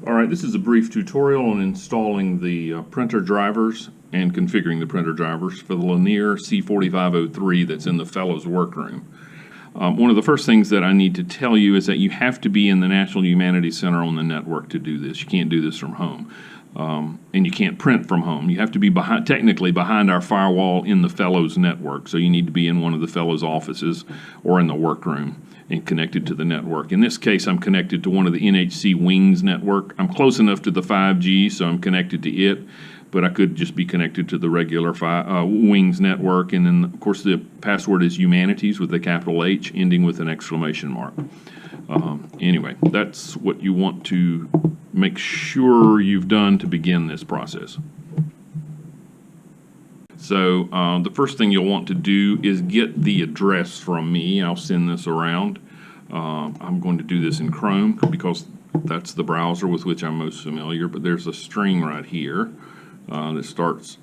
Alright, this is a brief tutorial on installing the printer drivers and configuring the printer drivers for the Lanier C4503 that's in the Fellows Workroom. One of the first things that I need to tell you is that you have to be in the National Humanities Center on the network to do this. You can't do this from home. And you can't print from home. You have to be technically behind our firewall in the Fellows network, so you need to be in one of the Fellows offices or in the workroom and connected to the network. In this case, I'm connected to one of the NHC Wings network. I'm close enough to the 5G, so I'm connected to it, but I could just be connected to the regular Wings network. And then, of course, the password is Humanities with a capital H ending with an exclamation mark. Anyway, that's what you want to make sure you've done to begin this process. So the first thing you'll want to do is get the address from me. I'll send this around. I'm going to do this in Chrome because that's the browser with which I'm most familiar, but there's a string right here that starts,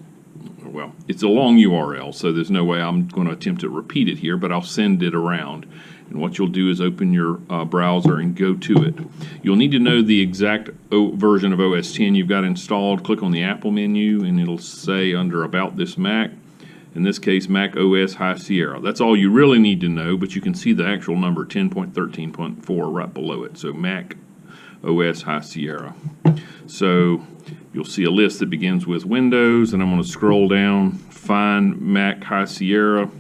well, it's a long URL, so there's no way I'm going to attempt to repeat it here, but I'll send it around. And what you'll do is open your browser and go to it. You'll need to know the exact version of OS X you've got installed. Click on the Apple menu and it'll say under About This Mac, in this case Mac OS High Sierra. That's all you really need to know, but you can see the actual number 10.13.4 right below it. So Mac OS High Sierra. So you'll see a list that begins with Windows, and I'm going to scroll down, find Mac High Sierra,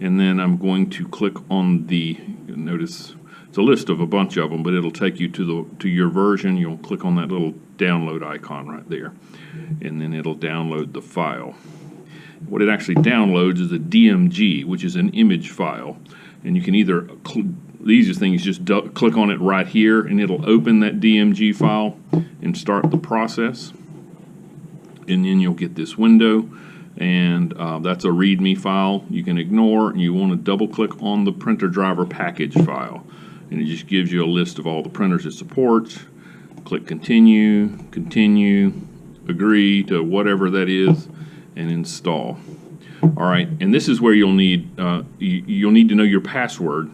and then I'm going to click on the, notice it's a list of a bunch of them, but it'll take you to your version. You'll click on that little download icon right there, and then it'll download the file. What it actually downloads is a DMG, which is an image file, and you can either, the easiest thing is just click on it right here, and it'll open that DMG file and start the process, and then you'll get this window. And that's a README file you can ignore, and you want to double click on the printer driver package file, and it just gives you a list of all the printers it supports. Click continue, agree to whatever that is, and install. Alright, and this is where you'll need to know your password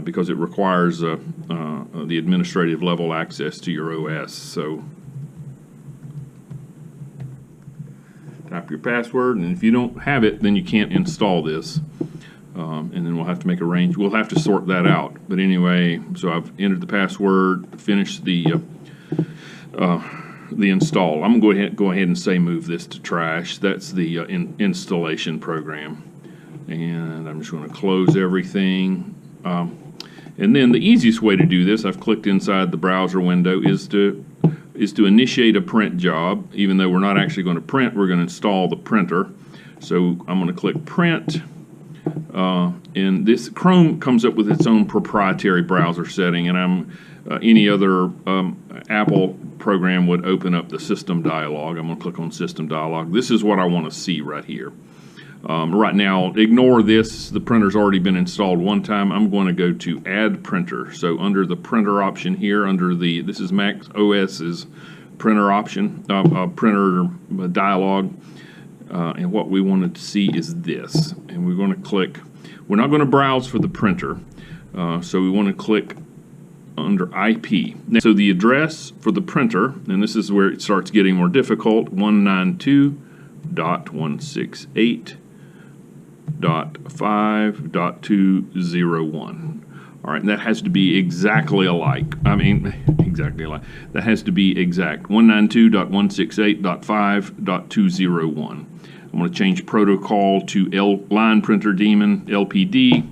because it requires the administrative level access to your OS. So type your password, and if you don't have it, then you can't install this. And then we'll have to make we'll have to sort that out. But anyway, so I've entered the password, finished the install. I'm going to go ahead and say move this to trash. That's the installation program. And I'm just going to close everything. And then the easiest way to do this, I've clicked inside the browser window, is to initiate a print job. Even though we're not actually going to print, we're going to install the printer. So I'm going to click print, and this Chrome comes up with its own proprietary browser setting, and any other Apple program would open up the system dialog. I'm going to click on system dialog. This is what I want to see right here. Right now, ignore this. The printer's already been installed one time. I'm going to go to Add Printer. So under the printer option here, this is Mac OS's printer option, printer dialog. And what we wanted to see is this. And we're going to click. We're not going to browse for the printer. So we want to click under IP. So the address for the printer, and this is where it starts getting more difficult, 192.168.5.201. All right, and that has to be exactly alike. Exactly alike. That has to be exact. 192.168.5.201. I'm going to change protocol to Line Printer Daemon LPD.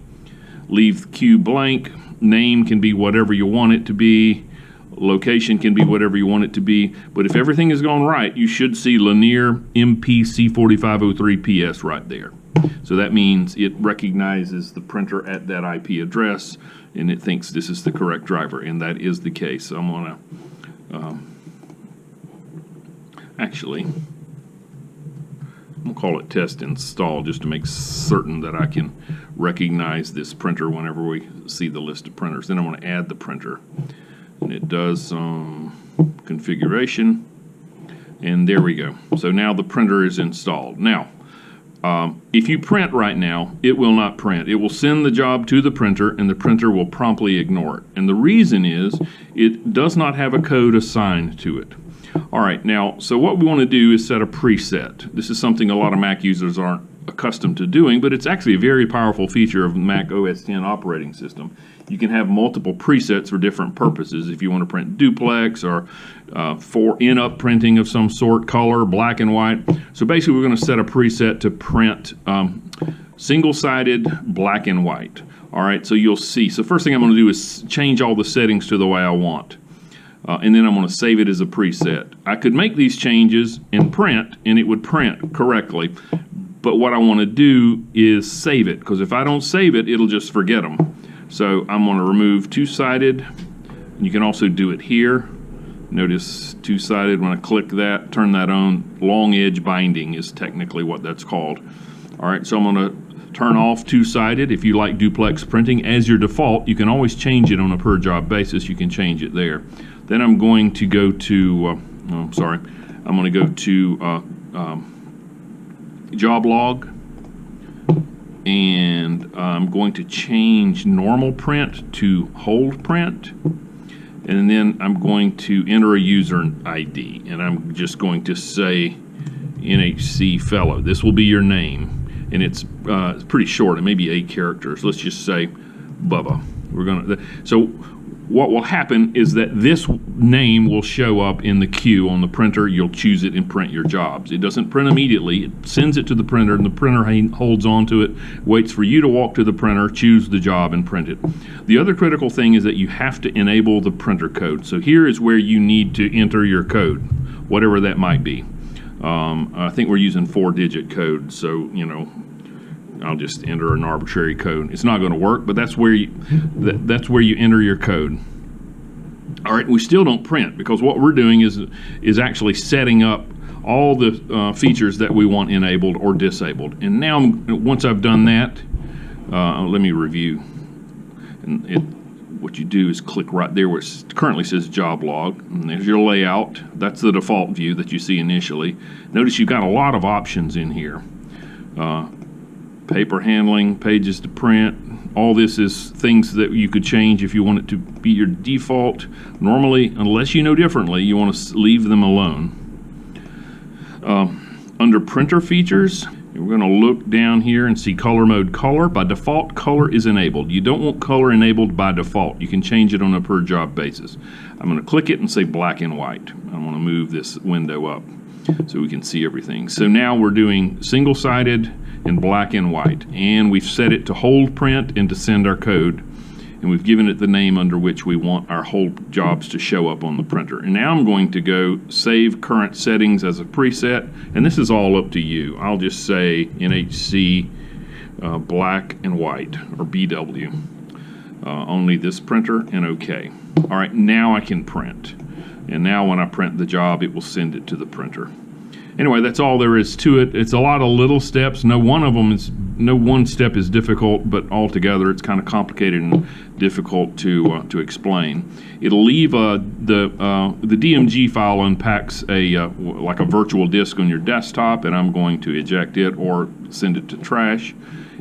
Leave queue blank. Name can be whatever you want it to be. Location can be whatever you want it to be. But if everything has gone right, you should see Lanier MP C4503 PS right there. So that means it recognizes the printer at that IP address, and it thinks this is the correct driver, and that is the case. So I'm going to I'm going to call it test install just to make certain that I can recognize this printer whenever we see the list of printers. Then I'm going to add the printer, and it does some configuration, and there we go. So now the printer is installed. Now If you print right now, it will not print. It will send the job to the printer, and the printer will promptly ignore it. And the reason is it does not have a code assigned to it. All right, now, so what we want to do is set a preset. This is something a lot of Mac users aren't accustomed to doing, but it's actually a very powerful feature of Mac OS X operating system. You can have multiple presets for different purposes. If you want to print duplex or for in-up printing of some sort, color, black and white. So basically we're going to set a preset to print single-sided black and white. All right, so you'll see. So first thing I'm going to do is change all the settings to the way I want. And then I'm going to save it as a preset. I could make these changes and print, and it would print correctly. But what I want to do is save it, because if I don't save it, it'll just forget them. So I'm going to remove two-sided. You can also do it here. Notice two-sided, when I click that, turn that on, long edge binding is technically what that's called. All right, so I'm going to turn off two-sided. If you like duplex printing as your default, you can always change it on a per job basis. You can change it there. Then I'm going to go to, I'm going to go to job log, and I'm going to change normal print to hold print, and then I'm going to enter a user ID, and I'm just going to say NHC fellow. This will be your name, and it's pretty short. It may be 8 characters. Let's just say Bubba. We're gonna so what will happen is that this name will show up in the queue on the printer. You'll choose it and print your jobs. It doesn't print immediately. It sends it to the printer, and the printer holds on to it, waits for you to walk to the printer, choose the job, and print it. The other critical thing is that you have to enable the printer code. So here is where you need to enter your code, whatever that might be. I think we're using 4-digit code, so, you know, I'll just enter an arbitrary code. It's not going to work, but that's where you enter your code. All right, we still don't print, because what we're doing is actually setting up all the features that we want enabled or disabled. And now, once I've done that, let me review. And what you do is click right there where it currently says job log, and there's your layout. That's the default view that you see initially. Notice you've got a lot of options in here. Paper handling, pages to print, all this is things that you could change if you want it to be your default. Normally, unless you know differently, you want to leave them alone. Under printer features, we're going to look down here and see color mode color. By default, color is enabled. You don't want color enabled by default. You can change it on a per job basis. I'm going to click it and say black and white. I want to move this window up so we can see everything. So now we're doing single-sided and black and white, and we've set it to hold print and to send our code, and we've given it the name under which we want our hold jobs to show up on the printer. And now I'm going to go save current settings as a preset, and this is all up to you. I'll just say NHC black and white, or BW, only this printer, and OK. All right, now I can print, and now when I print the job, it will send it to the printer. Anyway, that's all there is to it. It's a lot of little steps. No one step is difficult, but altogether it's kind of complicated and difficult to explain. It'll leave the DMG file unpacks like a virtual disk on your desktop, and I'm going to eject it or send it to trash.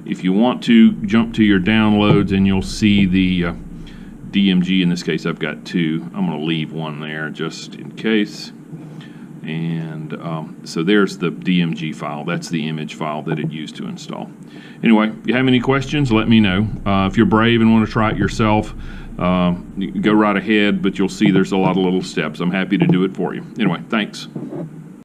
If you want to, jump to your downloads and you'll see the DMG. In this case, I've got 2. I'm going to leave one there just in case. And so there's the DMG file. That's the image file that it used to install. Anyway, if you have any questions, let me know. If you're brave and want to try it yourself, go right ahead, but you'll see there's a lot of little steps. I'm happy to do it for you. Anyway, thanks.